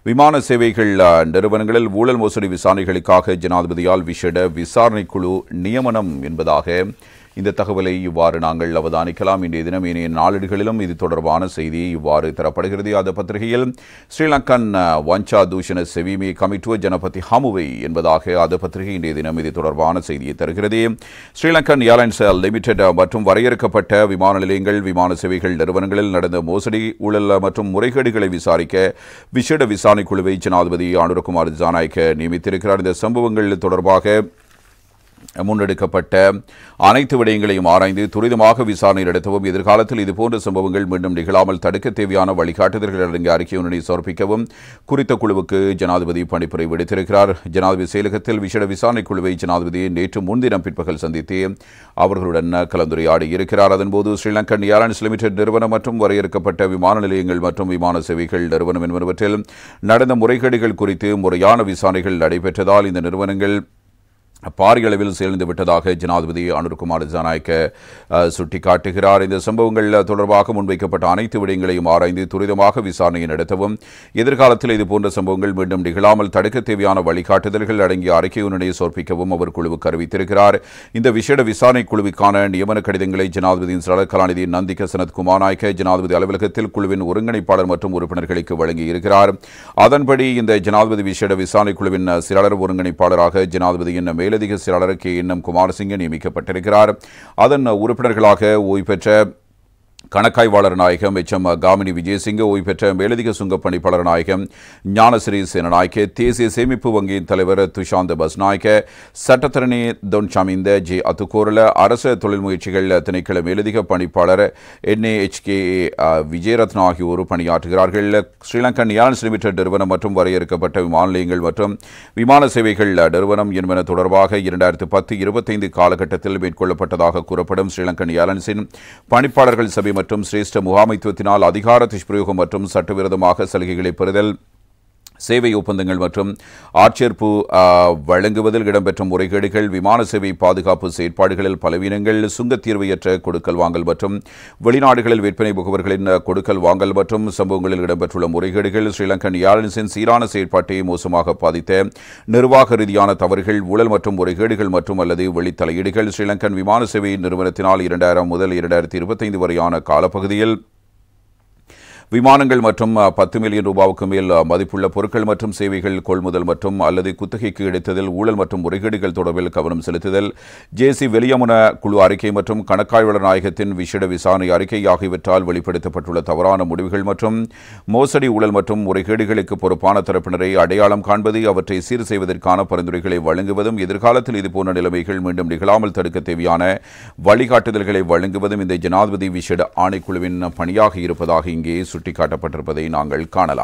விமான சேவைகள் நிறுவனங்களில் ஊழல் மோசடி விசாரணைகளுக்காக ஜனாதிபதியால் விசேட விசாரணைக்குழு நியமனம் என்பதாக இந்த தகவலை இவ்வாறு நாங்கள் அவதானிக்கலாம். இன்றைய தினம் இனிய நாளிதழ்களிலும் இது தொடர்பான செய்தி இவ்வாறு தரப்படுகிறது. அந்த பத்திரிகையில் ஸ்ரீலங்கன் வஞ்சா தூஷண செவிமே கமிட்டுவ ஜனபதி ஹமுவை என்பதாக அந்த பத்திரிகை இன்றைய தினம் இது தொடர்பான செய்தியை தருகிறது. ஸ்ரீலங்கன் ஏர்லைன்ஸ் லிமிடெட் மற்றும் வரையறுக்கப்பட்ட விமான நிலையங்கள் விமான சேவைகள் நிறுவனங்களில் நடந்த மோசடி ஊழல் மற்றும் முறைகேடுகளை விசாரிக்க விசேட விசாரணைக்குழுவை ஜனாதிபதி அனுரகுமார் திசாநாயக்க நியமித்திருக்கிறார். இந்த சம்பவங்கள் தொடர்பாக முன்னெடுக்கப்பட்ட அனைத்து விடயங்களையும் ஆராய்ந்து துரிதமாக விசாரணை நடத்தவும் எதிர்காலத்தில் இதுபோன்ற சம்பவங்கள் மீண்டும் நிகழாமல் தடுக்க தேவையான வழிகாட்டுதல்கள் அடங்கிய அறிக்கையொன்றை சமர்ப்பிக்கவும் குறித்த குழுவுக்கு ஜனாதிபதி பணிப்புரை விடுத்திருக்கிறார். ஜனாதிபதி செயலகத்தில் விசேட விசாரணை குழுவை ஜனாதிபதி நேற்று முன்தினம் பிற்பகல் சந்தித்து அவர்களுடன் கலந்துரையாடி இருக்கிறார். அதன்போது ஸ்ரீலங்கன் ஏர்லைன்ஸ் லிமிடெட் நிறுவனம் மற்றும் வரையறுக்கப்பட்ட விமான நிலையங்கள் மற்றும் விமான சேவைகள் நிறுவனம் என்பவற்றில் நடந்த முறைகேடுகள் குறித்து முறையான விசாரணைகள் நடைபெற்றதால் இந்த நிறுவனங்கள் பாரிய அளவில் சேர்ந்து விட்டதாக ஜனாதிபதி அனுரகுமார் திசாநாயக்க சுட்டிக்காட்டுகிறார். இந்த சம்பவங்கள் தொடர்பாக முன்வைக்கப்பட்ட அனைத்து விடயங்களையும் ஆராய்ந்து துரிதமாக விசாரணையை நடத்தவும் எதிர்காலத்தில் இதுபோன்ற சம்பவங்கள் மீண்டும் நிகழாமல் தடுக்க தேவையான வழிகாட்டுதல்கள் அடங்கிய அறிக்கையொன்றை சமர்ப்பிக்கவும் அவர் குழுவுக்கு அறிவித்திருக்கிறார். இந்த விசேட விசாரணை குழுவுக்கான நியமன கடிதங்களை ஜனாதிபதியின் செயலாளர் கலாநிதி நந்திக சனத்குமார் நாயக்க ஜனாதிபதி அலுவலகத்தில் குழுவின் ஒருங்கிணைப்பாளர் மற்றும் உறுப்பினர்களுக்கு வழங்கியிருக்கிறார். அதன்படி இந்த ஜனாதிபதி விசேட விசாரணை குழுவின் செயலாளர் ஒருங்கிணைப்பாளராக ஜனாதிபதியின் மேலதிக செயலாளர் KNM குமாரசிங்க நியமிக்கப்பட்டிருக்கிறார். அதன் உறுப்பினர்களாக ஓய்வு பெற்ற கணக்காய்வாளர் நாயகம் HM காமினி விஜயசிங்க, ஓய்வு பெற்ற மேலதிக சுங்க பணிப்பாளர் நாயகம் ஞானஸ்ரீ சேனநாயக்க, தேசிய சேமிப்பு வங்கியின் தலைவர் துஷாந்த் பஸ்நாயக்க, சட்டத்தரணி தொன்சாமிந்த J அத்துக்கோரல, அரச தொழில் முயற்சிகள் திணைக்கள மேலதிக பணிப்பாளர் NAHK விஜயரத்னா ஆகியோர் பணியாற்றுகிறார்கள். ஸ்ரீலங்கன் ஏர்லைன்ஸ் லிமிடெட் நிறுவனம் மற்றும் வரையறுக்கப்பட்ட விமான நிலையங்கள் மற்றும் விமான சேவைகள் நிறுவனம் என்பன தொடர்பாக 2010-25 காலகட்டத்தில் மேற்கொள்ளப்பட்டதாக கூறப்படும் ஸ்ரீலங்கன் ஏர்லைன்ஸின் பணிப்பாளர்கள் சபை மற்றும் சிரேஷ்ட முகாமைத்துவத்தினால் அதிகார துஷ்பிரயோகம் மற்றும் சட்டவிரோதமாக சலுகைகளை பெறுதல், சேவை ஒப்பந்தங்கள் மற்றும் ஆட்சேர்ப்பு வழங்குவதில் இடம்பெற்ற முறைகேடுகள், விமான சேவை பாதுகாப்பு செயற்பாடுகளில் பலவீனங்கள், சுங்கத் தீர்வையற்ற கொடுக்கல் வாங்கல் மற்றும் வெளிநாடுகளில் விற்பனை முகவர்களின் கொடுக்கல் வாங்கல் மற்றும் சம்பவங்களில் இடம்பெற்றுள்ள முறைகேடுகள், ஸ்ரீலங்கன் ஏர்லைன்ஸின் சீரான செயற்பாட்டை மோசமாக பாதித்த நிர்வாக ரீதியான தவறுகள், ஊழல் மற்றும் முறைகேடுகள் மற்றும் அல்லது வெளித்தலையீடுகள், ஸ்ரீலங்கன் விமான சேவை நிறுவனத்தினால் 2000 முதல் 2025 வரையான காலப்பகுதியில் விமானங்கள் மற்றும் 10 மில்லியன் ரூபாவுக்கு மேல் மதிப்புள்ள பொருட்கள் மற்றும் சேவைகள் கொள்முதல் மற்றும் அல்லது குத்தகைக்கு எடுத்ததில் ஊழல் மற்றும் முறைகேடுகள் தொடர்பில் கவனம் செலுத்துதல், JC வெளியமுன குழு அறிக்கை மற்றும் கணக்காய்வாளர் நாயகத்தின் விசேட விசாரணை அறிக்கை ஆகியவற்றால் வெளிப்படுத்தப்பட்டுள்ள தவறான முடிவுகள் மற்றும் மோசடி ஊழல் மற்றும் முறைகேடுகளுக்கு பொறுப்பான தரப்பினரை அடையாளம் காண்பது, அவற்றை சீர் செய்வதற்கான பரிந்துரைகளை வழங்குவதும் எதிர்காலத்தில் இதுபோன்ற நிலைமைகள் மீண்டும் நிகழாமல் தடுக்க தேவையான வழிகாட்டுதல்களை வழங்குவதும் இந்த ஜனாதிபதி விசேட ஆணைக்குழுவின் பணியாக இருப்பதாக இங்கே சுட்டிக்காட்டப்பட்டிருப்பதை நாங்கள் காணலாம்.